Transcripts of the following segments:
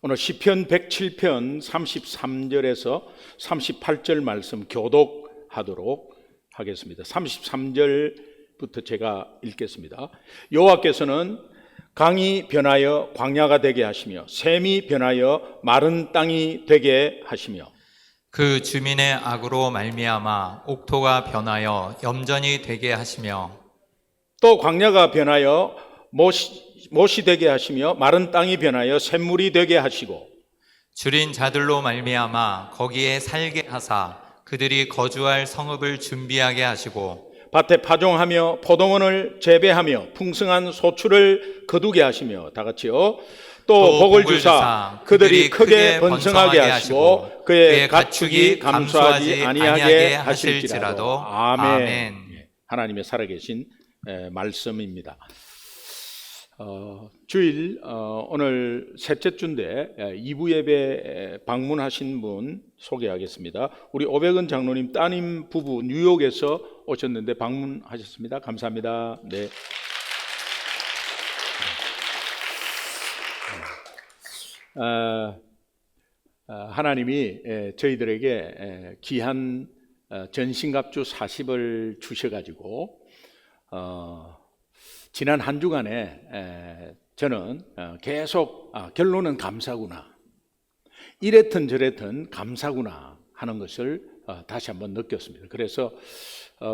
오늘 시편 107편 33절에서 38절 말씀 교독하도록 하겠습니다. 33절부터 제가 읽겠습니다. 여호와께서는 강이 변하여 광야가 되게 하시며 샘이 변하여 마른 땅이 되게 하시며 그 주민의 악으로 말미암아 옥토가 변하여 염전이 되게 하시며 또 광야가 변하여 못이 되게 하시며 마른 땅이 변하여 샘물이 되게 하시고 줄인 자들로 말미암아 거기에 살게 하사 그들이 거주할 성읍을 준비하게 하시고 밭에 파종하며 포도원을 재배하며 풍성한 소출을 거두게 하시며 다 같이요. 또 복을 주사 그들이 크게 번성하게 하시고 그의 가축이 감수하지 아니하게 하실지라도. 아멘. 하나님의 살아계신 말씀입니다. 주일 오늘 셋째 주인데 2부 예배 방문하신 분 소개하겠습니다. 우리 오백은 장로님 따님 부부 뉴욕에서 오셨는데 방문하셨습니다. 감사합니다. 네. 하나님이 저희들에게 귀한 전신갑주 40을 주셔가지고 지난 한 주간에 저는 계속 결론은 감사구나, 이랬든 저랬든 감사구나 하는 것을 다시 한번 느꼈습니다. 그래서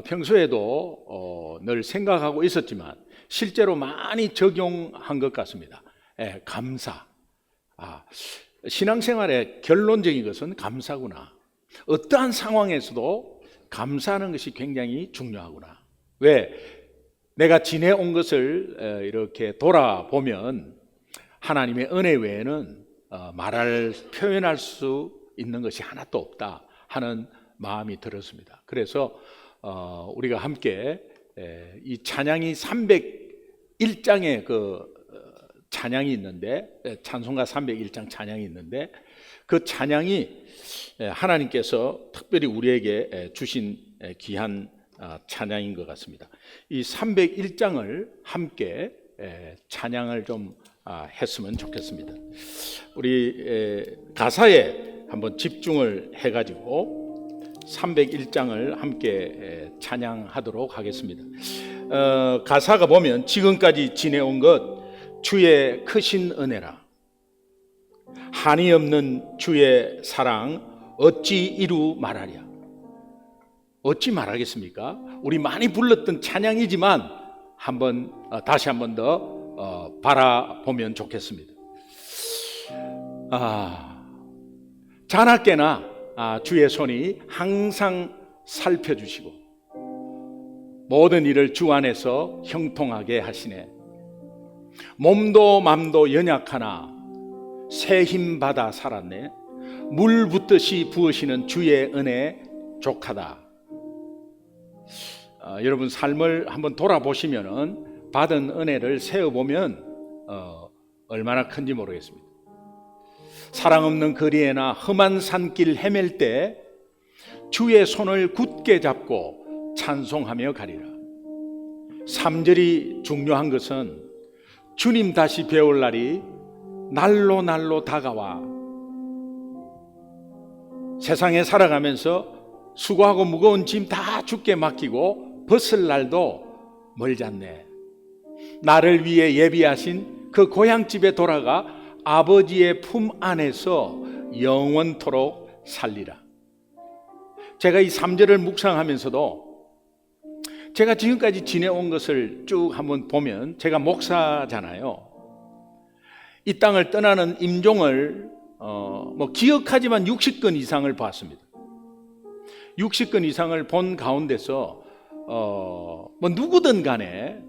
평소에도 늘 생각하고 있었지만 실제로 많이 적용한 것 같습니다. 감사. 신앙생활의 결론적인 것은 감사구나. 어떠한 상황에서도 감사하는 것이 굉장히 중요하구나. 왜? 내가 지내온 것을 이렇게 돌아보면 하나님의 은혜 외에는 표현할 수 있는 것이 하나도 없다 하는 마음이 들었습니다. 그래서 우리가 함께 이 찬양이 301장의 그 찬양이 있는데, 찬송가 301장 찬양이 있는데 그 찬양이 하나님께서 특별히 우리에게 주신 귀한 찬양인 것 같습니다. 이 301장을 함께 찬양을 좀 했으면 좋겠습니다. 우리 가사에 한번 집중을 해가지고 301장을 함께 찬양하도록 하겠습니다. 가사가 보면 지금까지 지내온 것 주의 크신 은혜라, 한이 없는 주의 사랑 어찌 이루 말하랴. 어찌 말하겠습니까? 우리 많이 불렀던 찬양이지만 다시 한 번 더 바라보면 좋겠습니다. 자나깨나 주의 손이 항상 살펴주시고 모든 일을 주 안에서 형통하게 하시네. 몸도 맘도 연약하나 새 힘 받아 살았네. 물 붓듯이 부으시는 주의 은혜 족하다. 여러분 삶을 한번 돌아보시면은 받은 은혜를 세어보면 얼마나 큰지 모르겠습니다. 사랑 없는 거리에나 험한 산길 헤맬 때 주의 손을 굳게 잡고 찬송하며 가리라. 3절이 중요한 것은 주님 다시 배울 날이 날로 다가와 세상에 살아가면서 수고하고 무거운 짐 다 주께 맡기고 벗을 날도 멀지 않네. 나를 위해 예비하신 그 고향집에 돌아가 아버지의 품 안에서 영원토록 살리라. 제가 이 3절을 묵상하면서도 제가 지금까지 지내온 것을 쭉 한번 보면, 제가 목사잖아요. 이 땅을 떠나는 임종을 기억하지만 60건 이상을 봤습니다. 60건 이상을 본 가운데서 누구든 간에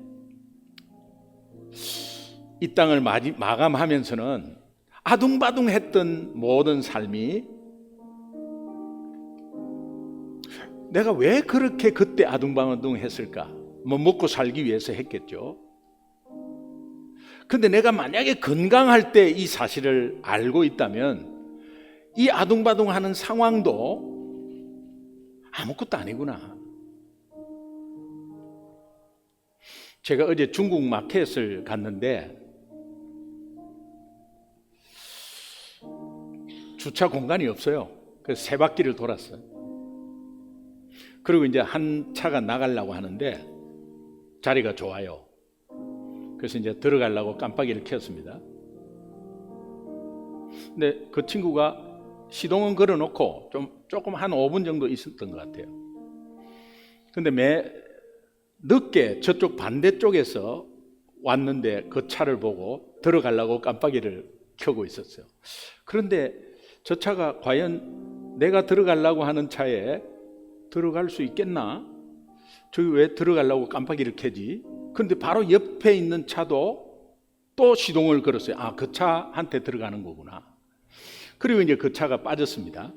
이 땅을 마감하면서는 아둥바둥했던 모든 삶이 내가 왜 그렇게 그때 아둥바둥 했을까? 먹고 살기 위해서 했겠죠. 근데 내가 만약에 건강할 때 이 사실을 알고 있다면 이 아둥바둥하는 상황도 아무것도 아니구나. 제가 어제 중국 마켓을 갔는데 주차 공간이 없어요. 그래서 세 바퀴를 돌았어요. 그리고 이제 한 차가 나가려고 하는데 자리가 좋아요. 그래서 이제 들어가려고 깜빡이를 켰습니다. 근데 그 친구가 시동은 걸어놓고 조금 한 5분 정도 있었던 것 같아요. 근데 늦게 저쪽 반대쪽에서 왔는데 그 차를 보고 들어가려고 깜빡이를 켜고 있었어요. 그런데 저 차가 과연 내가 들어가려고 하는 차에 들어갈 수 있겠나? 저기 왜 들어가려고 깜빡이를 켜지? 근데 바로 옆에 있는 차도 또 시동을 걸었어요. 아, 그 차한테 들어가는 거구나. 그리고 이제 그 차가 빠졌습니다.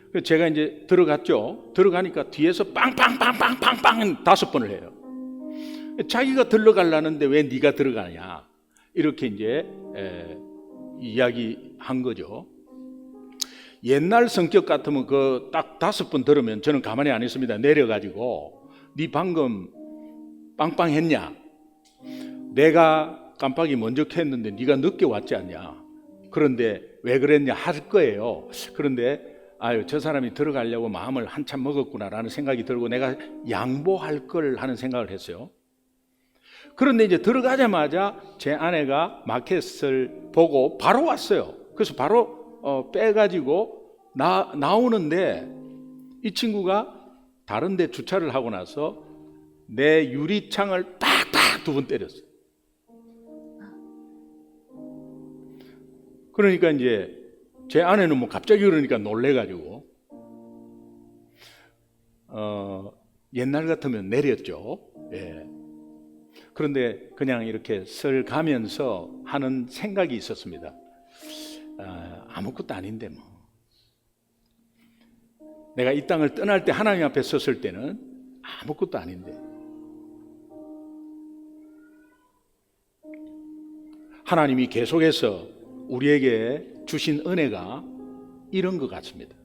그래서 제가 이제 들어갔죠. 들어가니까 뒤에서 빵빵빵빵빵빵 5번을 해요. 자기가 들어가려는데 왜 네가 들어가냐? 이렇게 이제 이야기한 거죠. 옛날 성격 같으면 그 딱 5번 들으면 저는 가만히 안 있습니다. 내려가지고 네 방금 빵빵 했냐? 내가 깜빡이 먼저 켰는데 네가 늦게 왔지 않냐? 그런데 왜 그랬냐 할 거예요. 그런데 아유, 저 사람이 들어가려고 마음을 한참 먹었구나라는 생각이 들고 내가 양보할 걸 하는 생각을 했어요. 그런데 이제 들어가자마자 제 아내가 마켓을 보고 바로 왔어요. 그래서 바로 빼가지고 나오는데 이 친구가 다른 데 주차를 하고 나서 내 유리창을 팍팍 2번 때렸어요. 그러니까 이제 제 아내는 뭐 갑자기 그러니까 놀래가지고 옛날 같으면 내렸죠. 예. 그런데 그냥 이렇게 슬 가면서 하는 생각이 있었습니다. 아무것도 아닌데 뭐. 내가 이 땅을 떠날 때 하나님 앞에 섰을 때는 아무것도 아닌데. 하나님이 계속해서 우리에게 주신 은혜가 이런 것 같습니다.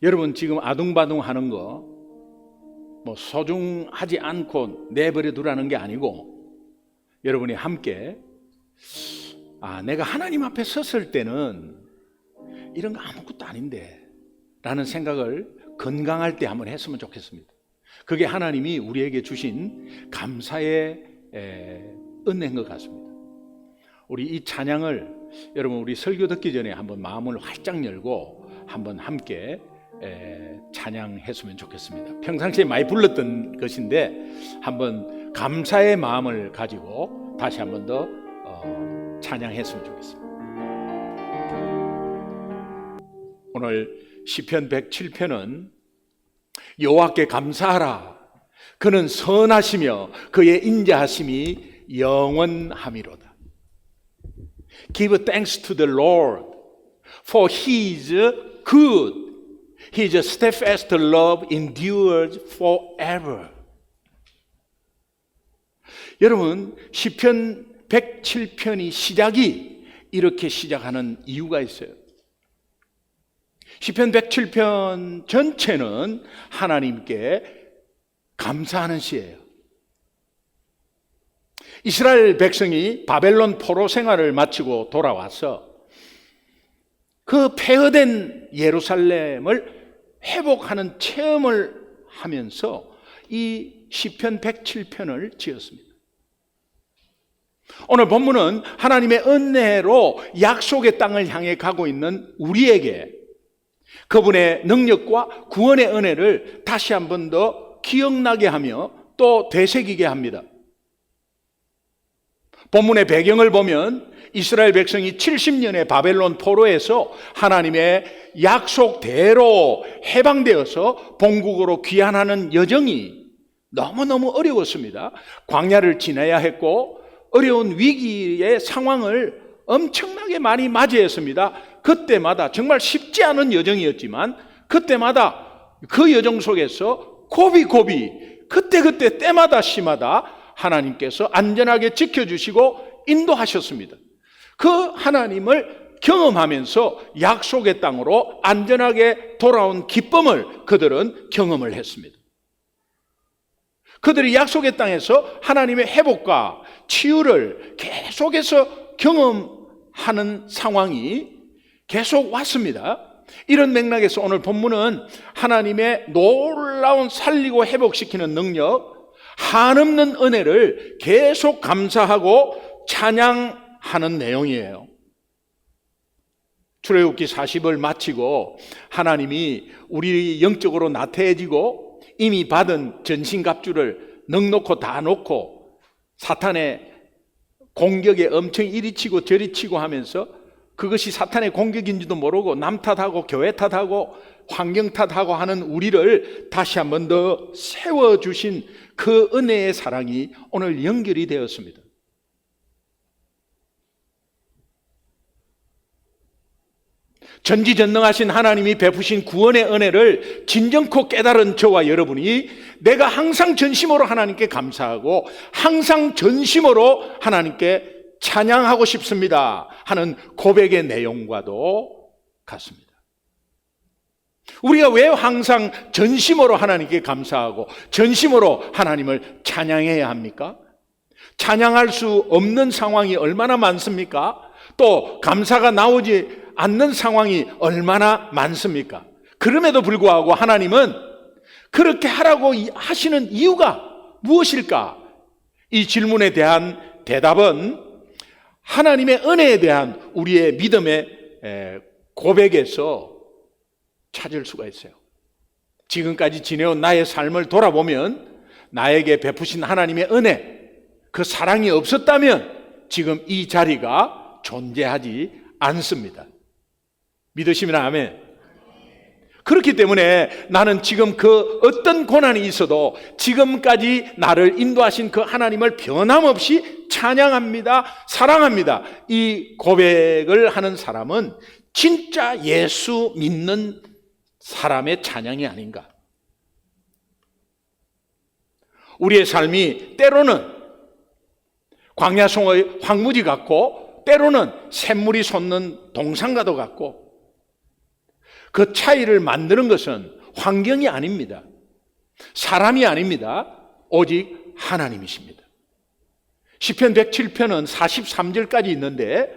여러분 지금 아둥바둥 하는 거 뭐 소중하지 않고 내버려 두라는 게 아니고 여러분이 함께 내가 하나님 앞에 섰을 때는 이런 거 아무것도 아닌데 라는 생각을 건강할 때 한번 했으면 좋겠습니다. 그게 하나님이 우리에게 주신 감사의 은혜인 것 같습니다. 우리 이 찬양을 여러분 우리 설교 듣기 전에 한번 마음을 활짝 열고 한번 함께 찬양했으면 좋겠습니다. 평상시에 많이 불렀던 것인데 한번 감사의 마음을 가지고 다시 한번 더 찬양했으면 좋겠습니다. 오늘 시편 107편은 여호와께 감사하라. 그는 선하시며 그의 인자하심이 영원함이로다. Give thanks to the Lord, for He is good. His steadfast love endures forever. 여러분, 시편 107편이 시작이 이렇게 시작하는 이유가 있어요. 시편 107편 전체는 하나님께 감사하는 시예요. 이스라엘 백성이 바벨론 포로 생활을 마치고 돌아와서 그 폐허된 예루살렘을 회복하는 체험을 하면서 이 시편 107편을 지었습니다. 오늘 본문은 하나님의 은혜로 약속의 땅을 향해 가고 있는 우리에게 그분의 능력과 구원의 은혜를 다시 한 번 더 기억나게 하며 또 되새기게 합니다. 본문의 배경을 보면 이스라엘 백성이 70년의 바벨론 포로에서 하나님의 약속대로 해방되어서 본국으로 귀환하는 여정이 너무너무 어려웠습니다. 광야를 지나야 했고 어려운 위기의 상황을 엄청나게 많이 맞이했습니다. 그때마다 정말 쉽지 않은 여정이었지만 그때마다 그 여정 속에서 고비고비 그때 때마다 시마다 하나님께서 안전하게 지켜주시고 인도하셨습니다. 그 하나님을 경험하면서 약속의 땅으로 안전하게 돌아온 기쁨을 그들은 경험을 했습니다. 그들이 약속의 땅에서 하나님의 회복과 치유를 계속해서 경험하는 상황이 계속 왔습니다. 이런 맥락에서 오늘 본문은 하나님의 놀라운 살리고 회복시키는 능력, 한없는 은혜를 계속 감사하고 찬양하는 내용이에요. 출애굽기 40을 마치고 하나님이 우리 영적으로 나태해지고 이미 받은 전신갑주를 넉놓고 다 놓고 사탄의 공격에 엄청 이리 치고 저리 치고 하면서 그것이 사탄의 공격인지도 모르고 남 탓하고 교회 탓하고 환경 탓하고 하는 우리를 다시 한 번 더 세워주신 그 은혜의 사랑이 오늘 연결이 되었습니다. 전지전능하신 하나님이 베푸신 구원의 은혜를 진정코 깨달은 저와 여러분이 내가 항상 전심으로 하나님께 감사하고 항상 전심으로 하나님께 찬양하고 싶습니다 하는 고백의 내용과도 같습니다. 우리가 왜 항상 전심으로 하나님께 감사하고 전심으로 하나님을 찬양해야 합니까? 찬양할 수 없는 상황이 얼마나 많습니까? 또 감사가 나오지 않는 상황이 얼마나 많습니까? 그럼에도 불구하고 하나님은 그렇게 하라고 하시는 이유가 무엇일까? 이 질문에 대한 대답은 하나님의 은혜에 대한 우리의 믿음의 고백에서 찾을 수가 있어요. 지금까지 지내온 나의 삶을 돌아보면 나에게 베푸신 하나님의 은혜, 그 사랑이 없었다면 지금 이 자리가 존재하지 않습니다. 믿으시면 아멘. 그렇기 때문에 나는 지금 그 어떤 고난이 있어도 지금까지 나를 인도하신 그 하나님을 변함없이 찬양합니다, 사랑합니다. 이 고백을 하는 사람은 진짜 예수 믿는 사람의 찬양이 아닌가. 우리의 삶이 때로는 광야송의 황무지 같고 때로는 샘물이 솟는 동산과도 같고 그 차이를 만드는 것은 환경이 아닙니다. 사람이 아닙니다. 오직 하나님이십니다. 시편 107편은 43절까지 있는데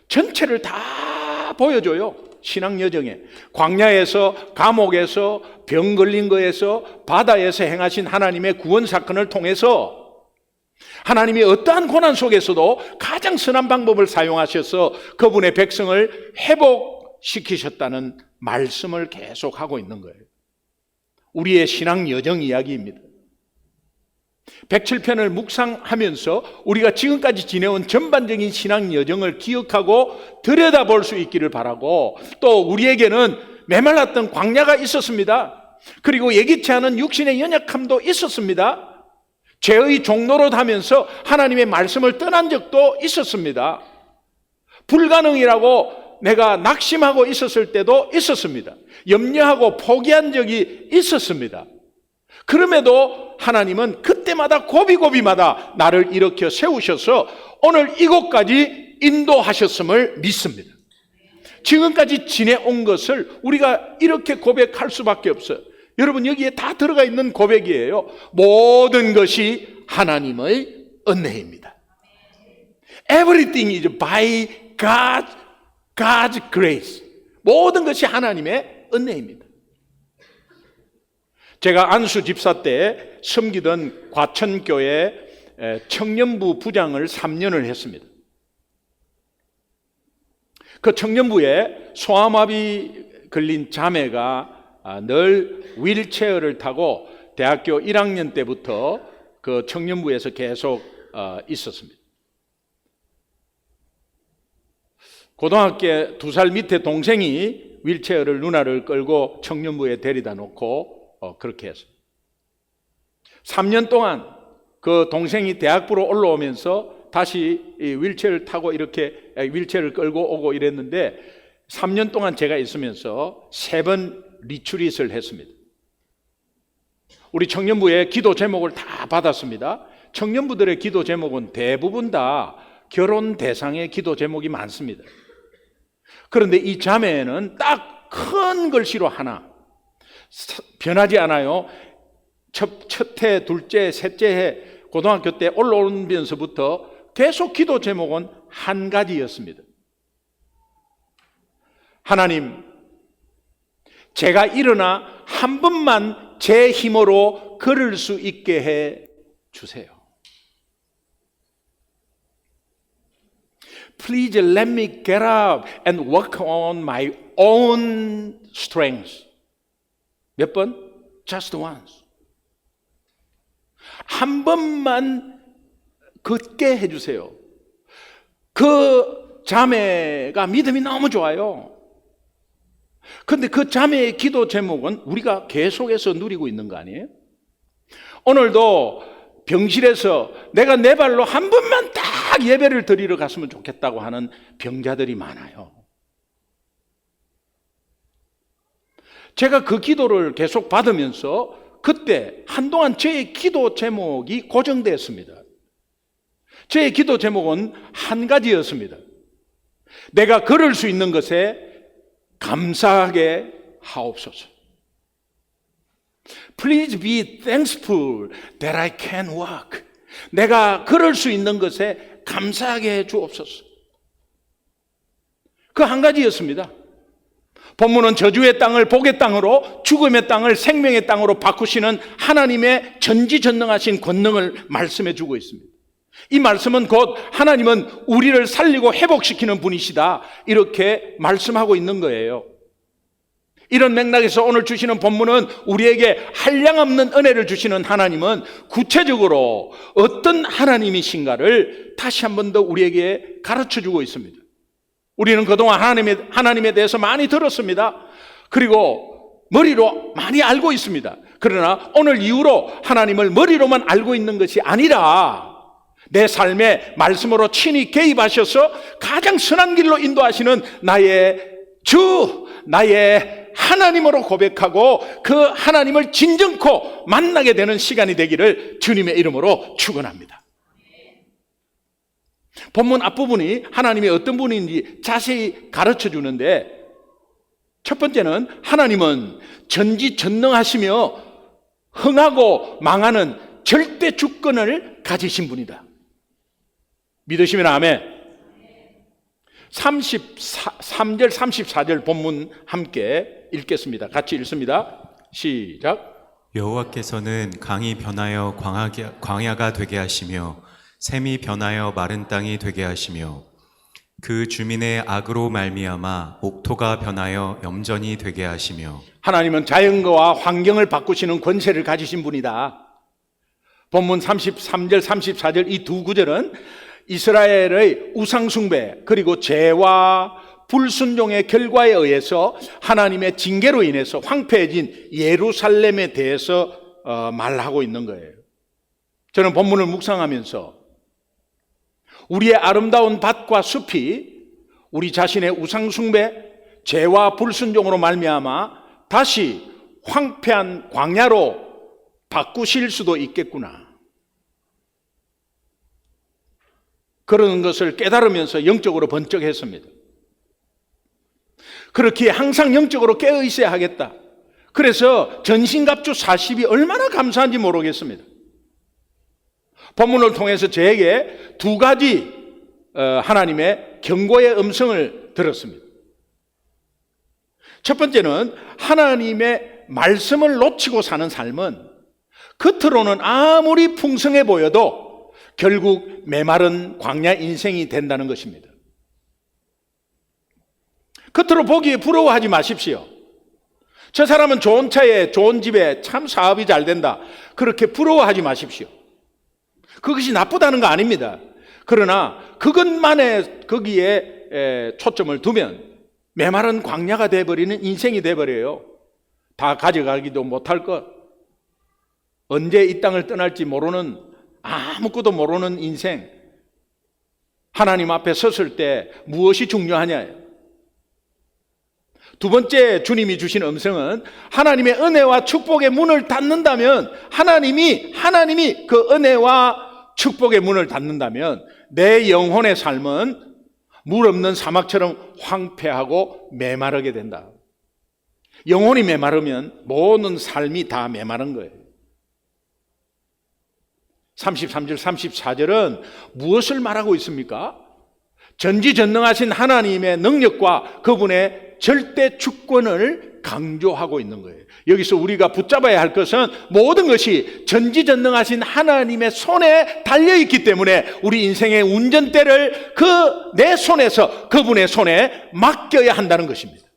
전체를 다 보여줘요. 신앙 여정에 광야에서, 감옥에서, 병 걸린 거에서, 바다에서 행하신 하나님의 구원 사건을 통해서 하나님이 어떠한 고난 속에서도 가장 선한 방법을 사용하셔서 그분의 백성을 회복시키셨다는 말씀을 계속하고 있는 거예요. 우리의 신앙 여정 이야기입니다. 107편을 묵상하면서 우리가 지금까지 지내온 전반적인 신앙 여정을 기억하고 들여다볼 수 있기를 바라고, 또 우리에게는 메말랐던 광야가 있었습니다. 그리고 예기치 않은 육신의 연약함도 있었습니다. 죄의 종노릇 하면서 하나님의 말씀을 떠난 적도 있었습니다. 불가능이라고 내가 낙심하고 있었을 때도 있었습니다. 염려하고 포기한 적이 있었습니다. 그럼에도 하나님은 그때마다 고비고비마다 나를 일으켜 세우셔서 오늘 이곳까지 인도하셨음을 믿습니다. 지금까지 지내온 것을 우리가 이렇게 고백할 수밖에 없어요. 여러분, 여기에 다 들어가 있는 고백이에요. 모든 것이 하나님의 은혜입니다. Everything is by God's grace. 모든 것이 하나님의 은혜입니다. 제가 안수 집사 때 섬기던 과천교회 청년부 부장을 3년을 했습니다. 그 청년부에 소아마비 걸린 자매가 늘 휠체어를 타고 대학교 1학년 때부터 그 청년부에서 계속 있었습니다. 고등학교 2살 밑에 동생이 휠체어를 누나를 끌고 청년부에 데려다 놓고 그렇게 했어요. 3년 동안 그 동생이 대학부로 올라오면서 다시 이 휠체어를 타고 이렇게 휠체어를 끌고 오고 이랬는데 3년 동안 제가 있으면서 3번 리트릿을 했습니다. 우리 청년부의 기도 제목을 다 받았습니다. 청년부들의 기도 제목은 대부분 다 결혼 대상의 기도 제목이 많습니다. 그런데 이 자매는 딱 큰 글씨로 하나, 변하지 않아요. 첫 해, 둘째, 셋째 해 고등학교 때 올라오면서부터 계속 기도 제목은 한 가지였습니다. 하나님, 제가 일어나 한 번만 제 힘으로 걸을 수 있게 해 주세요. Please let me get up and work on my own strength. 몇 번? Just once. 한 번만 걷게 해주세요. 그 자매가 믿음이 너무 좋아요. 그런데 그 자매의 기도 제목은 우리가 계속해서 누리고 있는 거 아니에요? 오늘도 병실에서 내가 내 발로 한 번만 딱 예배를 드리러 갔으면 좋겠다고 하는 병자들이 많아요. 제가 그 기도를 계속 받으면서 그때 한동안 저의 기도 제목이 고정되었습니다. 저의 기도 제목은 한 가지였습니다. 내가 걸을 수 있는 것에 감사하게 하옵소서. Please be thankful that I can walk. 내가 걸을 수 있는 것에 감사하게 해 주옵소서. 그 한 가지였습니다. 본문은 저주의 땅을 복의 땅으로, 죽음의 땅을 생명의 땅으로 바꾸시는 하나님의 전지전능하신 권능을 말씀해 주고 있습니다. 이 말씀은 곧 하나님은 우리를 살리고 회복시키는 분이시다, 이렇게 말씀하고 있는 거예요. 이런 맥락에서 오늘 주시는 본문은 우리에게 한량없는 은혜를 주시는 하나님은 구체적으로 어떤 하나님이신가를 다시 한 번 더 우리에게 가르쳐주고 있습니다. 우리는 그동안 하나님에 대해서 많이 들었습니다. 그리고 머리로 많이 알고 있습니다. 그러나 오늘 이후로 하나님을 머리로만 알고 있는 것이 아니라 내 삶에 말씀으로 친히 개입하셔서 가장 선한 길로 인도하시는 나의 주, 나의 하나님으로 고백하고 그 하나님을 진정코 만나게 되는 시간이 되기를 주님의 이름으로 축원합니다. 본문 앞부분이 하나님이 어떤 분인지 자세히 가르쳐 주는데, 첫 번째는 하나님은 전지전능하시며 흥하고 망하는 절대 주권을 가지신 분이다. 믿으시면 아멘. 33절 34절 본문 함께 읽겠습니다. 같이 읽습니다. 시작. 여호와께서는 강이 변하여 광야가 되게 하시며 샘이 변하여 마른 땅이 되게 하시며 그 주민의 악으로 말미암아 옥토가 변하여 염전이 되게 하시며. 하나님은 자연과 환경을 바꾸시는 권세를 가지신 분이다. 본문 33절 34절 이 두 구절은 이스라엘의 우상숭배 그리고 죄와 불순종의 결과에 의해서 하나님의 징계로 인해서 황폐해진 예루살렘에 대해서 말하고 있는 거예요. 저는 본문을 묵상하면서 우리의 아름다운 밭과 숲이 우리 자신의 우상숭배, 죄와 불순종으로 말미암아 다시 황폐한 광야로 바꾸실 수도 있겠구나, 그런 것을 깨달으면서 영적으로 번쩍했습니다. 그렇기에 항상 영적으로 깨어 있어야 하겠다. 그래서 전신갑주 40이 얼마나 감사한지 모르겠습니다. 본문을 통해서 저에게 두 가지 하나님의 경고의 음성을 들었습니다. 첫 번째는 하나님의 말씀을 놓치고 사는 삶은 겉으로는 아무리 풍성해 보여도 결국 메마른 광야 인생이 된다는 것입니다. 겉으로 보기에 부러워하지 마십시오. 저 사람은 좋은 차에 좋은 집에 참 사업이 잘 된다, 그렇게 부러워하지 마십시오. 그것이 나쁘다는 거 아닙니다. 그러나 그것만에 거기에 초점을 두면 메마른 광야가 돼버리는 인생이 돼버려요. 다 가져가기도 못할 것, 언제 이 땅을 떠날지 모르는, 아무것도 모르는 인생. 하나님 앞에 섰을 때 무엇이 중요하냐. 두 번째 주님이 주신 음성은 하나님의 은혜와 축복의 문을 닫는다면, 하나님이 그 은혜와 축복의 문을 닫는다면 내 영혼의 삶은 물 없는 사막처럼 황폐하고 메마르게 된다. 영혼이 메마르면 모든 삶이 다 메마른 거예요. 33절 34절은 무엇을 말하고 있습니까? 전지전능하신 하나님의 능력과 그분의 절대 주권을 강조하고 있는 거예요. 여기서 우리가 붙잡아야 할 것은 모든 것이 전지전능하신 하나님의 손에 달려있기 때문에 우리 인생의 운전대를 내 손에서 그분의 손에 맡겨야 한다는 것입니다.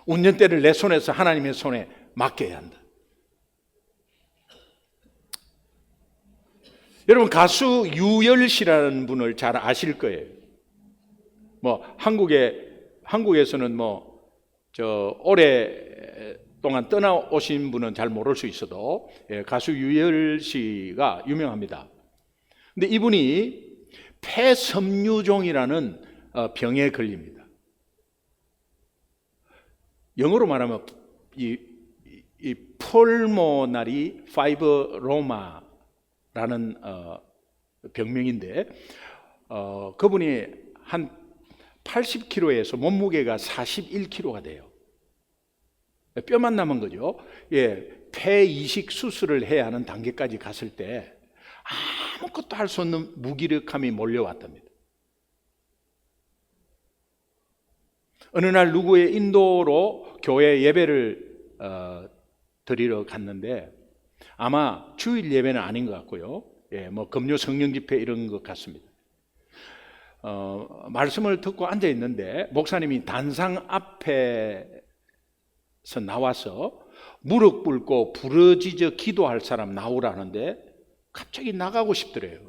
운전대를 내 손에서 하나님의 손에 맡겨야 한다. 여러분, 가수 유열 씨라는 분을 잘 아실 거예요. 한국에서는 오랫동안 떠나오신 분은 잘 모를 수 있어도 가수 유열 씨가 유명합니다. 근데 이분이 폐섬유종이라는 병에 걸립니다. 영어로 말하면 이 폴모나리 파이브로마라는 병명인데, 그분이 한 80kg에서 몸무게가 41kg가 돼요. 뼈만 남은 거죠. 폐 이식 수술을 해야 하는 단계까지 갔을 때 아무것도 할 수 없는 무기력함이 몰려왔답니다. 어느 날 누구의 인도로 교회 예배를 드리러 갔는데, 아마 주일 예배는 아닌 것 같고요. 금요 성령 집회 이런 것 같습니다. 말씀을 듣고 앉아 있는데 목사님이 단상 앞에서 나와서 무릎 꿇고 부르짖어 기도할 사람 나오라는데 갑자기 나가고 싶더래요.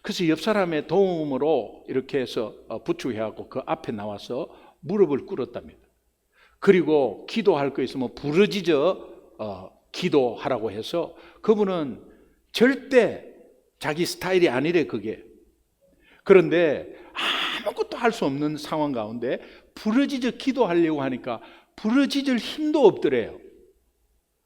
그래서 옆 사람의 도움으로 이렇게 해서 부축해갖고 그 앞에 나와서 무릎을 꿇었답니다. 그리고 기도할 거 있으면 부르짖어 기도하라고 해서, 그분은 절대 자기 스타일이 아니래 그게. 그런데 아무것도 할 수 없는 상황 가운데 부르짖어 기도하려고 하니까 부르짖을 힘도 없더래요.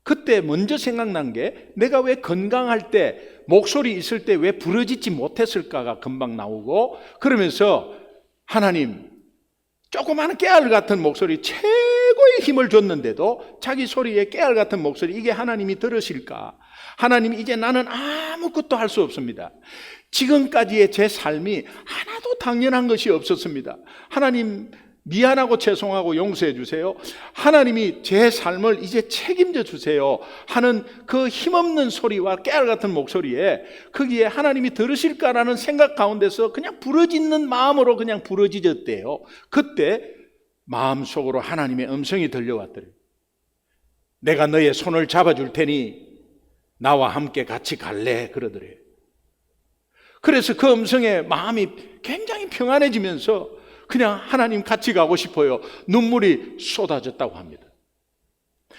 그때 먼저 생각난 게, 내가 왜 건강할 때 목소리 있을 때 왜 부르짖지 못했을까가 금방 나오고, 그러면서 하나님, 조그마한 깨알 같은 목소리, 최고의 힘을 줬는데도 자기 소리에 깨알 같은 목소리, 이게 하나님이 들으실까? 하나님, 이제 나는 아무것도 할 수 없습니다. 지금까지의 제 삶이 하나도 당연한 것이 없었습니다. 하나님, 미안하고 죄송하고 용서해 주세요. 하나님이 제 삶을 이제 책임져 주세요 하는 그 힘없는 소리와 깨알 같은 목소리에, 거기에 하나님이 들으실까라는 생각 가운데서 그냥 부르짖는 마음으로 그냥 부르짖었대요. 그때 마음속으로 하나님의 음성이 들려왔더래요. 내가 너의 손을 잡아줄 테니 나와 함께 같이 갈래? 그러더래요. 그래서 그 음성에 마음이 굉장히 평안해지면서 그냥 하나님 같이 가고 싶어요. 눈물이 쏟아졌다고 합니다.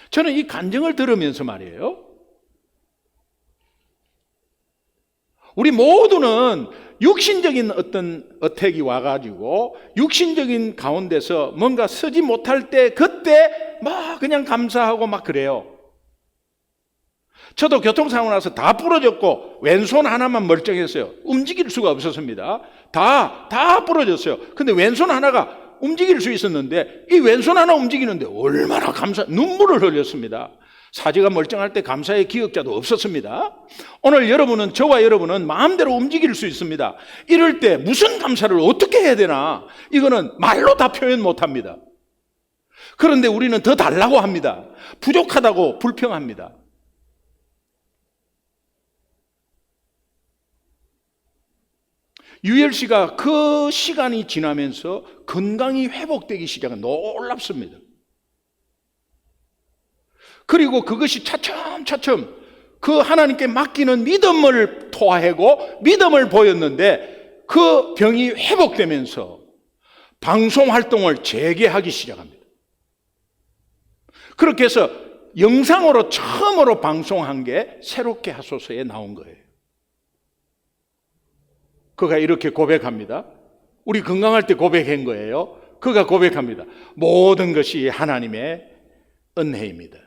저는 이 간증을 들으면서 말이에요, 우리 모두는 육신적인 어떤 어택이 와가지고 육신적인 가운데서 뭔가 서지 못할 때 그때 막 그냥 감사하고 막 그래요. 저도 교통사고 나서 다 부러졌고 왼손 하나만 멀쩡했어요. 움직일 수가 없었습니다. 다 부러졌어요. 근데 왼손 하나가 움직일 수 있었는데, 이 왼손 하나 움직이는데 얼마나 눈물을 흘렸습니다. 사지가 멀쩡할 때 감사의 기억자도 없었습니다. 오늘 저와 여러분은 마음대로 움직일 수 있습니다. 이럴 때 무슨 감사를 어떻게 해야 되나, 이거는 말로 다 표현 못합니다. 그런데 우리는 더 달라고 합니다. 부족하다고 불평합니다. 유열 씨가 그 시간이 지나면서 건강이 회복되기 시작한, 놀랍습니다. 그리고 그것이 차츰차츰 그 하나님께 맡기는 믿음을 토하고 믿음을 보였는데, 그 병이 회복되면서 방송 활동을 재개하기 시작합니다. 그렇게 해서 영상으로 처음으로 방송한 게 새롭게 하소서에 나온 거예요. 그가 이렇게 고백합니다. 우리 건강할 때 고백한 거예요. 그가 고백합니다. 모든 것이 하나님의 은혜입니다.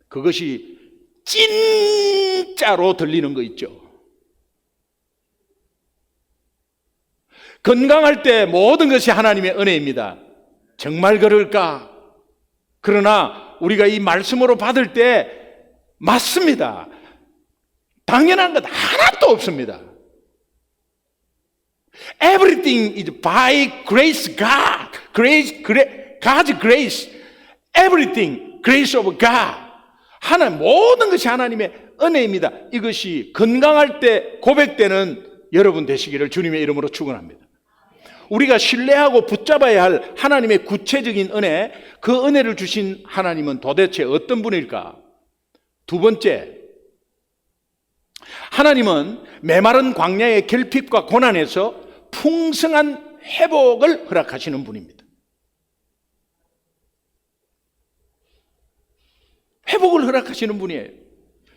그것이 진짜로 들리는 거 있죠. 건강할 때 모든 것이 하나님의 은혜입니다. 정말 그럴까? 그러나 우리가 이 말씀으로 받을 때 맞습니다. 당연한 것 하나도 없습니다. Everything is by grace, God. God's grace. Everything, grace of God. 하나님, 모든 것이 하나님의 은혜입니다. 이것이 건강할 때 고백되는 여러분 되시기를 주님의 이름으로 축원합니다. 우리가 신뢰하고 붙잡아야 할 하나님의 구체적인 은혜, 그 은혜를 주신 하나님은 도대체 어떤 분일까? 두 번째, 하나님은 메마른 광야의 결핍과 고난에서 풍성한 회복을 허락하시는 분입니다. 회복을 허락하시는 분이에요.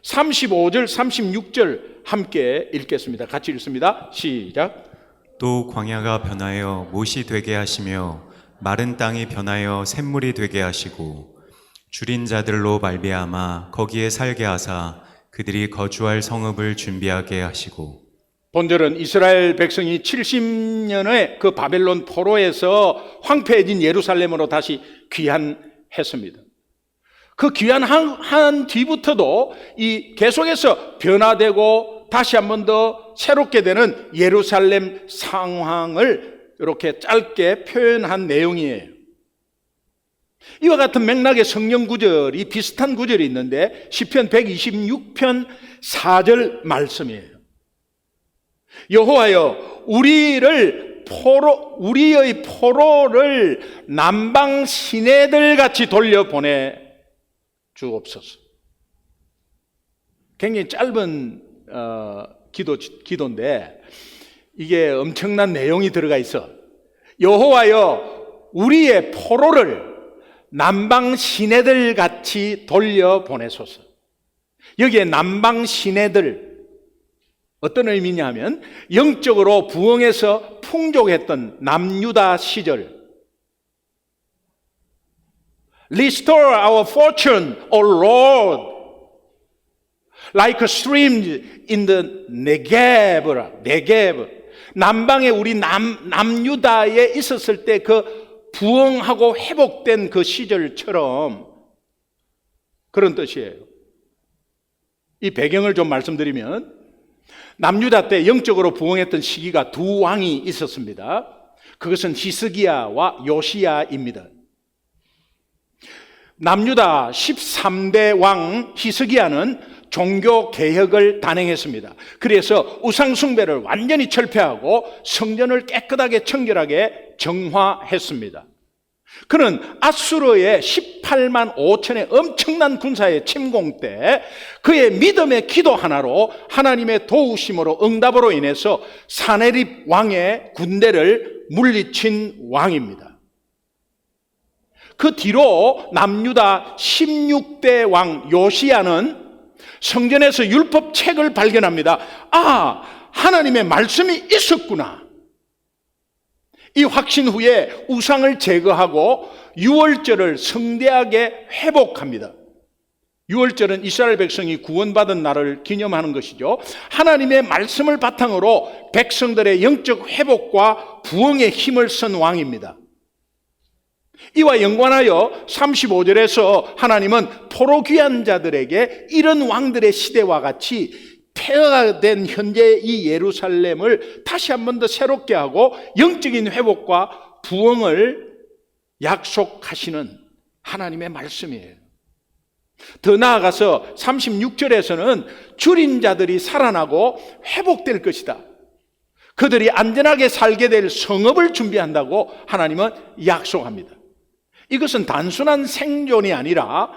35절, 36절 함께 읽겠습니다. 같이 읽습니다. 시작. 또 광야가 변하여 못이 되게 하시며 마른 땅이 변하여 샘물이 되게 하시고 줄인 자들로 말미암아 거기에 살게 하사 그들이 거주할 성읍을 준비하게 하시고. 본절은 이스라엘 백성이 70년의 그 바벨론 포로에서 황폐해진 예루살렘으로 다시 귀환했습니다. 그 귀환한 뒤부터도 이 계속해서 변화되고 다시 한 번 더 새롭게 되는 예루살렘 상황을 이렇게 짧게 표현한 내용이에요. 이와 같은 맥락의 성경 구절이 비슷한 구절이 있는데 시편 126편 4절 말씀이에요. 여호와여 우리의 포로를 남방 시내들 같이 돌려보내 주옵소서. 굉장히 짧은 기도인데 이게 엄청난 내용이 들어가 있어. 여호와여 우리의 포로를 남방 시내들 같이 돌려보내소서. 여기에 남방 시내들 어떤 의미냐 하면 영적으로 부흥해서 풍족했던 남유다 시절, Restore our fortune, O Lord, like a stream in the Negev. 남방에 우리 남유다에 있었을 때 그 부흥하고 회복된 그 시절처럼 그런 뜻이에요. 이 배경을 좀 말씀드리면 남유다 때 영적으로 부흥했던 시기가 두 왕이 있었습니다. 그것은 히스기야와 요시야입니다. 남유다 13대 왕 히스기야는 종교 개혁을 단행했습니다. 그래서 우상 숭배를 완전히 철폐하고 성전을 깨끗하게 청결하게 정화했습니다. 그는 아수르의 18만 5천의 엄청난 군사의 침공 때 그의 믿음의 기도 하나로 하나님의 도우심으로 응답으로 인해서 사네립 왕의 군대를 물리친 왕입니다. 그 뒤로 남유다 16대 왕 요시야는 성전에서 율법책을 발견합니다. 아, 하나님의 말씀이 있었구나. 이 확신 후에 우상을 제거하고 유월절을 성대하게 회복합니다. 유월절은 이스라엘 백성이 구원받은 날을 기념하는 것이죠. 하나님의 말씀을 바탕으로 백성들의 영적 회복과 부흥의 힘을 쓴 왕입니다. 이와 연관하여 35절에서 하나님은 포로 귀한 자들에게 이런 왕들의 시대와 같이 폐허가 된 현재 이 예루살렘을 다시 한 번 더 새롭게 하고 영적인 회복과 부흥을 약속하시는 하나님의 말씀이에요. 더 나아가서 36절에서는 줄인 자들이 살아나고 회복될 것이다. 그들이 안전하게 살게 될 성읍을 준비한다고 하나님은 약속합니다. 이것은 단순한 생존이 아니라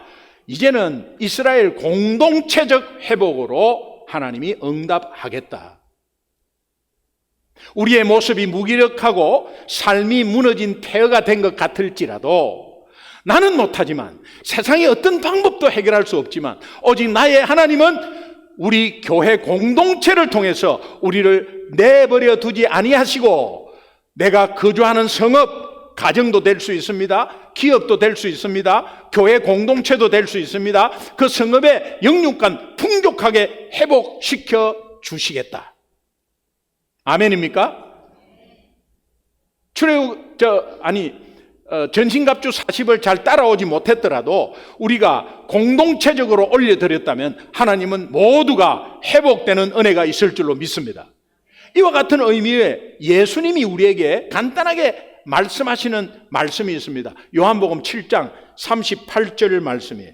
이제는 이스라엘 공동체적 회복으로 하나님이 응답하겠다. 우리의 모습이 무기력하고 삶이 무너진 폐허가 된 것 같을지라도 나는 못하지만 세상의 어떤 방법도 해결할 수 없지만 오직 나의 하나님은 우리 교회 공동체를 통해서 우리를 내버려 두지 아니하시고 내가 거주하는 성읍 가정도 될 수 있습니다. 기업도 될 수 있습니다. 교회 공동체도 될 수 있습니다. 그 성읍의 영육간 풍족하게 회복시켜 주시겠다. 아멘입니까? 전신갑주 40을 잘 따라오지 못했더라도 우리가 공동체적으로 올려드렸다면 하나님은 모두가 회복되는 은혜가 있을 줄로 믿습니다. 이와 같은 의미의 예수님이 우리에게 간단하게 말씀하시는 말씀이 있습니다. 요한복음 7장 38절 말씀이에요.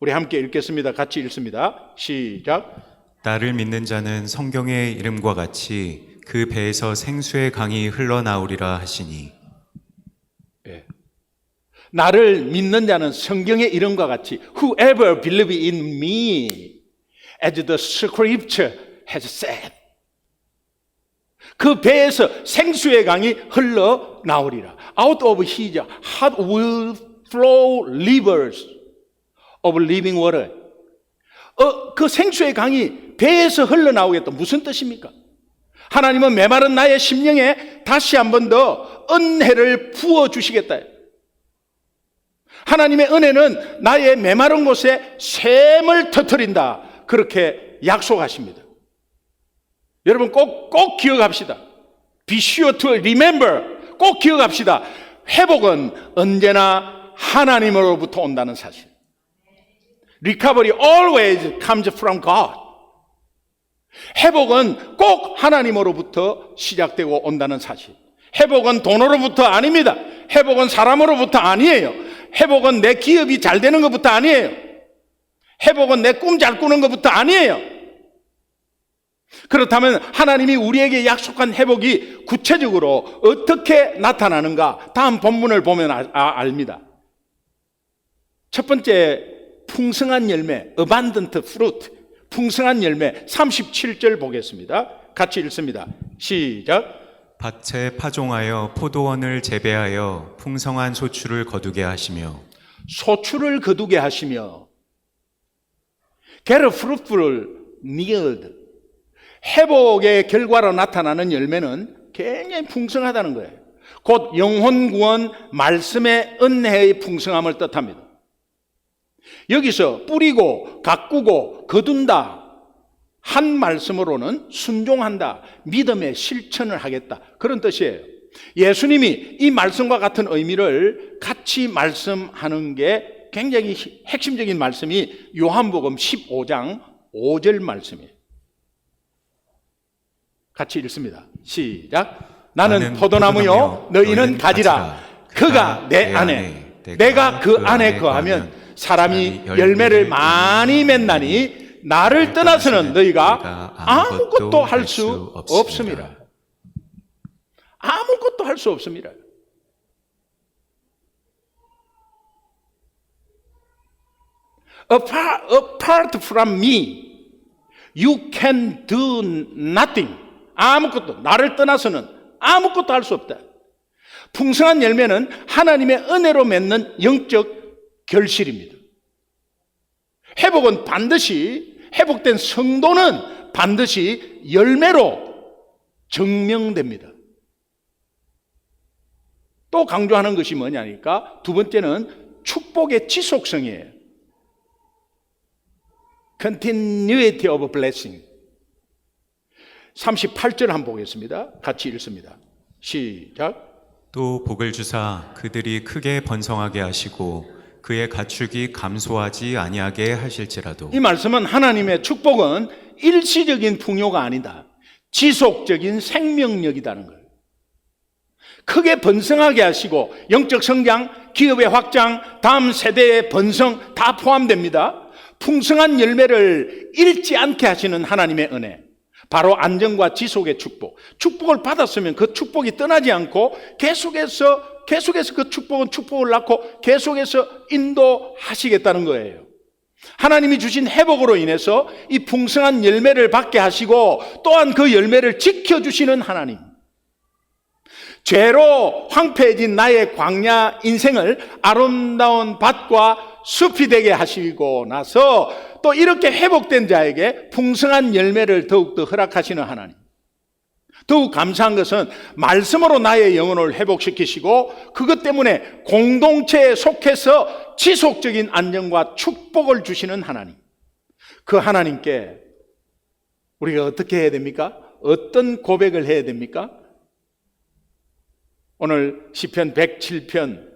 우리 함께 읽겠습니다. 같이 읽습니다. 시작. 나를 믿는 자는 성경의 이름과 같이 그 배에서 생수의 강이 흘러나오리라 하시니. 예. 나를 믿는 자는 성경의 이름과 같이 Whoever believes in me, as the scripture has said. 그 배에서 생수의 강이 흘러나오리라. Out of his heart will flow rivers of living water. 그 생수의 강이 배에서 흘러나오겠다. 무슨 뜻입니까? 하나님은 메마른 나의 심령에 다시 한 번 더 은혜를 부어주시겠다. 하나님의 은혜는 나의 메마른 곳에 샘을 터뜨린다. 그렇게 약속하십니다. 여러분 꼭 기억합시다. Be sure to remember. 꼭 기억합시다. 회복은 언제나 하나님으로부터 온다는 사실. Recovery always comes from God. 회복은 꼭 하나님으로부터 시작되고 온다는 사실. 회복은 돈으로부터 아닙니다. 회복은 사람으로부터 아니에요. 회복은 내 기업이 잘 되는 것부터 아니에요. 회복은 내 꿈 잘 꾸는 것부터 아니에요. 그렇다면 하나님이 우리에게 약속한 회복이 구체적으로 어떻게 나타나는가? 다음 본문을 보면 압니다. 첫 번째, 풍성한 열매, abundant fruit, 풍성한 열매 37절 보겠습니다. 같이 읽습니다. 시작. 밭에 파종하여 포도원을 재배하여 풍성한 소출을 거두게 하시며. 소출을 거두게 하시며. Get a fruitful yield. 회복의 결과로 나타나는 열매는 굉장히 풍성하다는 거예요. 곧 영혼 구원, 말씀의 은혜의 풍성함을 뜻합니다. 여기서 뿌리고 가꾸고 거둔다 한 말씀으로는 순종한다, 믿음의 실천을 하겠다, 그런 뜻이에요. 예수님이 이 말씀과 같은 의미를 같이 말씀하는 게 굉장히 핵심적인 말씀이 요한복음 15장 5절 말씀이에요. 같이 읽습니다. 시작. 나는 포도나무요 너희는 가지라. 그가 내 안에 내가 그 안에 거하면 사람이 열매를 많이 맺나니 나를 떠나서는 너희가 아무것도 할 수 없습니다. 아무것도 할 수 없습니다. Apart from me, you can do nothing. 아무것도, 나를 떠나서는 아무것도 할 수 없다. 풍성한 열매는 하나님의 은혜로 맺는 영적 결실입니다. 회복은 반드시, 회복된 성도는 반드시 열매로 증명됩니다. 또 강조하는 것이 뭐냐니까 두 번째는 축복의 지속성이에요. Continuity of blessing. 38절 한번 보겠습니다. 같이 읽습니다. 시작. 또 복을 주사 그들이 크게 번성하게 하시고 그의 가축이 감소하지 아니하게 하실지라도. 이 말씀은 하나님의 축복은 일시적인 풍요가 아니다. 지속적인 생명력이라는 거예요. 크게 번성하게 하시고 영적 성장, 기업의 확장, 다음 세대의 번성 다 포함됩니다. 풍성한 열매를 잃지 않게 하시는 하나님의 은혜, 바로 안정과 지속의 축복. 축복을 받았으면 그 축복이 떠나지 않고 계속해서 그 축복은 축복을 낳고 계속해서 인도하시겠다는 거예요. 하나님이 주신 회복으로 인해서 이 풍성한 열매를 받게 하시고 또한 그 열매를 지켜주시는 하나님. 죄로 황폐해진 나의 광야 인생을 아름다운 밭과 숲이 되게 하시고 나서 또 이렇게 회복된 자에게 풍성한 열매를 더욱더 허락하시는 하나님. 더욱 감사한 것은 말씀으로 나의 영혼을 회복시키시고 그것 때문에 공동체에 속해서 지속적인 안정과 축복을 주시는 하나님. 그 하나님께 우리가 어떻게 해야 됩니까? 어떤 고백을 해야 됩니까? 오늘 시편 107편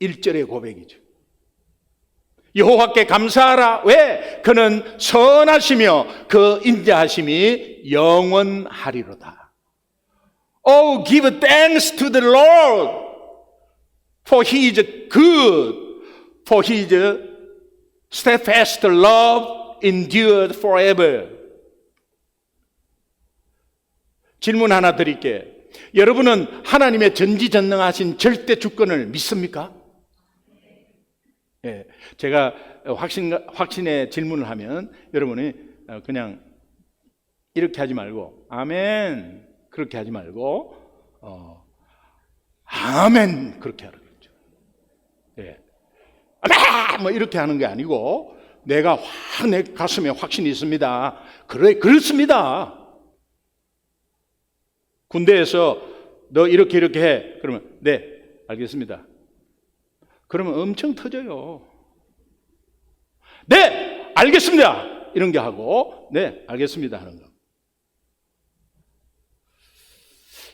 1절의 고백이죠. 여호와께 감사하라. 왜? 그는 선하시며 그 인자하심이 영원하리로다. Oh, give thanks to the Lord, for he is good, for his steadfast love endured forever. 질문 하나 드릴게요. 여러분은 하나님의 전지전능하신 절대 주권을 믿습니까? 예, 제가 확신의 질문을 하면 여러분이 그냥 이렇게 하지 말고 아멘 그렇게 하지 말고 아멘 그렇게 하라고 그러죠. 예, 아멘 뭐 이렇게 하는 게 아니고 내가 내 가슴에 확신이 있습니다. 그래 그렇습니다. 군대에서 너 이렇게 해. 그러면 네 알겠습니다. 그러면 엄청 터져요. 네 알겠습니다. 이런 게 하고 네 알겠습니다 하는 거.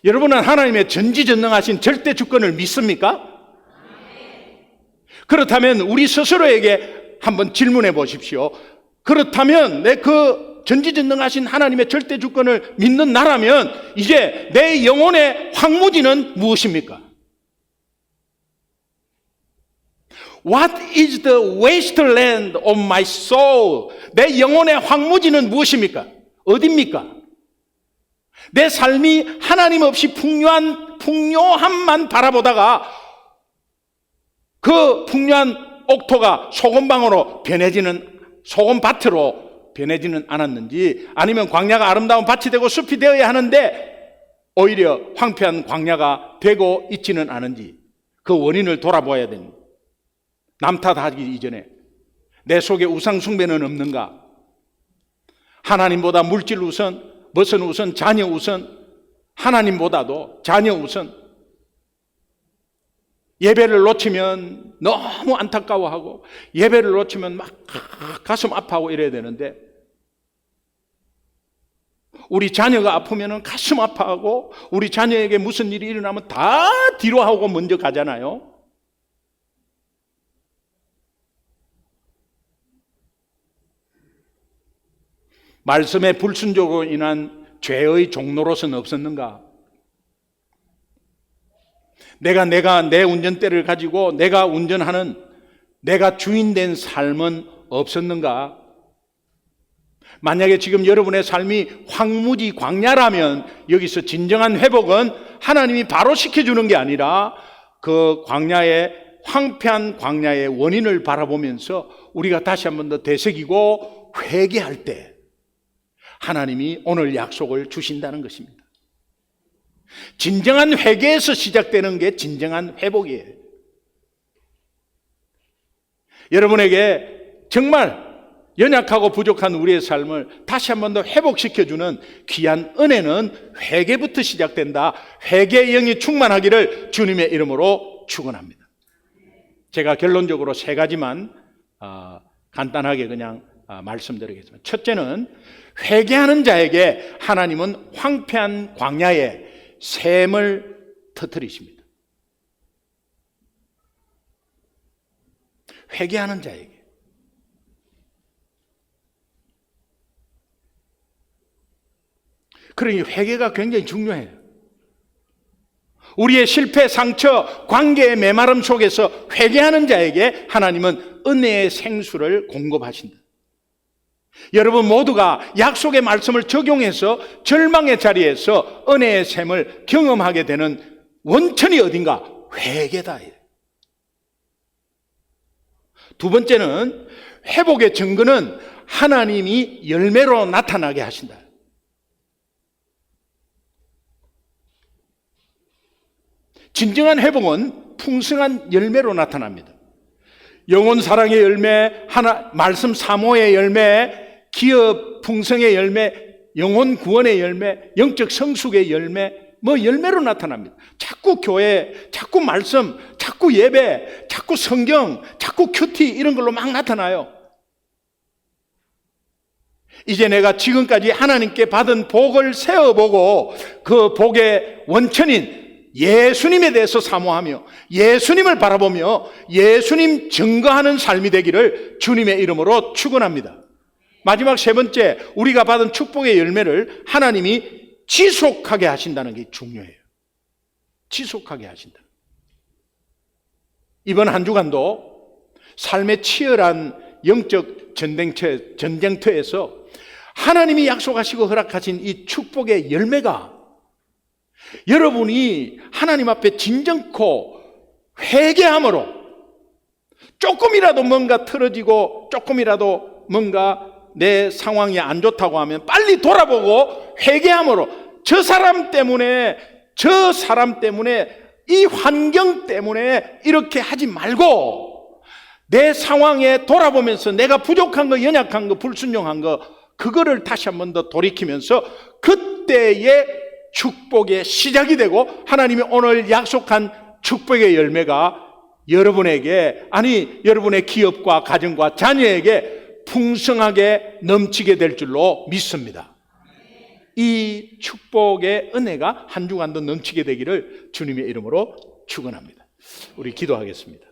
여러분은 하나님의 전지전능하신 절대 주권을 믿습니까? 그렇다면 우리 스스로에게 한번 질문해 보십시오. 그렇다면 내 그 전지전능하신 하나님의 절대 주권을 믿는 나라면 이제 내 영혼의 황무지는 무엇입니까? What is the wasteland of my soul? 내 영혼의 황무지는 무엇입니까? 어디입니까? 내 삶이 하나님 없이 풍요함만 바라보다가 그 풍요한 옥토가 소금방으로 소금밭으로 변해지는 않았는지, 아니면 광야가 아름다운 밭이 되고 숲이 되어야 하는데 오히려 황폐한 광야가 되고 있지는 않은지 그 원인을 돌아보아야 됩니다. 남 탓하기 이전에 내 속에 우상 숭배는 없는가? 하나님보다 물질 우선, 무슨 우선, 자녀 우선, 하나님보다도 자녀 우선. 예배를 놓치면 너무 안타까워하고 예배를 놓치면 막 가슴 아파하고 이래야 되는데 우리 자녀가 아프면 가슴 아파하고 우리 자녀에게 무슨 일이 일어나면 다 뒤로 하고 먼저 가잖아요. 말씀의 불순종으로 인한 죄의 종로로서는 없었는가? 내가 내 운전대를 가지고 내가 운전하는 내가 주인된 삶은 없었는가? 만약에 지금 여러분의 삶이 황무지 광야라면 여기서 진정한 회복은 하나님이 바로 시켜주는 게 아니라 그 광야의 황폐한 광야의 원인을 바라보면서 우리가 다시 한 번 더 되새기고 회개할 때 하나님이 오늘 약속을 주신다는 것입니다. 진정한 회개에서 시작되는 게 진정한 회복이에요. 여러분에게 정말 연약하고 부족한 우리의 삶을 다시 한 번 더 회복시켜주는 귀한 은혜는 회개부터 시작된다. 회개의 영이 충만하기를 주님의 이름으로 축원합니다. 제가 결론적으로 3가지만 간단하게 그냥 말씀드리겠습니다. 첫째는 회개하는 자에게 하나님은 황폐한 광야에 샘을 터뜨리십니다. 회개하는 자에게. 그러니 회개가 굉장히 중요해요. 우리의 실패, 상처, 관계의 메마름 속에서 회개하는 자에게 하나님은 은혜의 생수를 공급하신다. 여러분 모두가 약속의 말씀을 적용해서 절망의 자리에서 은혜의 샘을 경험하게 되는 원천이 어딘가? 회개다. 두 번째는 회복의 증거는 하나님이 열매로 나타나게 하신다. 진정한 회복은 풍성한 열매로 나타납니다. 영혼 사랑의 열매, 말씀 사모의 열매, 기업 풍성의 열매, 영혼 구원의 열매, 영적 성숙의 열매, 열매로 나타납니다. 자꾸 교회, 자꾸 말씀, 자꾸 예배, 자꾸 성경, 자꾸 큐티 이런 걸로 막 나타나요. 이제 내가 지금까지 하나님께 받은 복을 세어보고 그 복의 원천인 예수님에 대해서 사모하며 예수님을 바라보며 예수님 증거하는 삶이 되기를 주님의 이름으로 축원합니다. 마지막 세 번째, 우리가 받은 축복의 열매를 하나님이 지속하게 하신다는 게 중요해요. 지속하게 하신다. 이번 한 주간도 삶의 치열한 영적 전쟁터에서 하나님이 약속하시고 허락하신 이 축복의 열매가 여러분이 하나님 앞에 진정코 회개함으로 조금이라도 뭔가 틀어지고 조금이라도 뭔가 내 상황이 안 좋다고 하면 빨리 돌아보고 회개함으로 저 사람 때문에 이 환경 때문에 이렇게 하지 말고 내 상황에 돌아보면서 내가 부족한 거, 연약한 거, 불순종한 거 그거를 다시 한 번 더 돌이키면서 그때의 축복의 시작이 되고 하나님이 오늘 약속한 축복의 열매가 여러분에게, 아니 여러분의 기업과 가정과 자녀에게 풍성하게 넘치게 될 줄로 믿습니다. 이 축복의 은혜가 한 주간도 넘치게 되기를 주님의 이름으로 축원합니다. 우리 기도하겠습니다.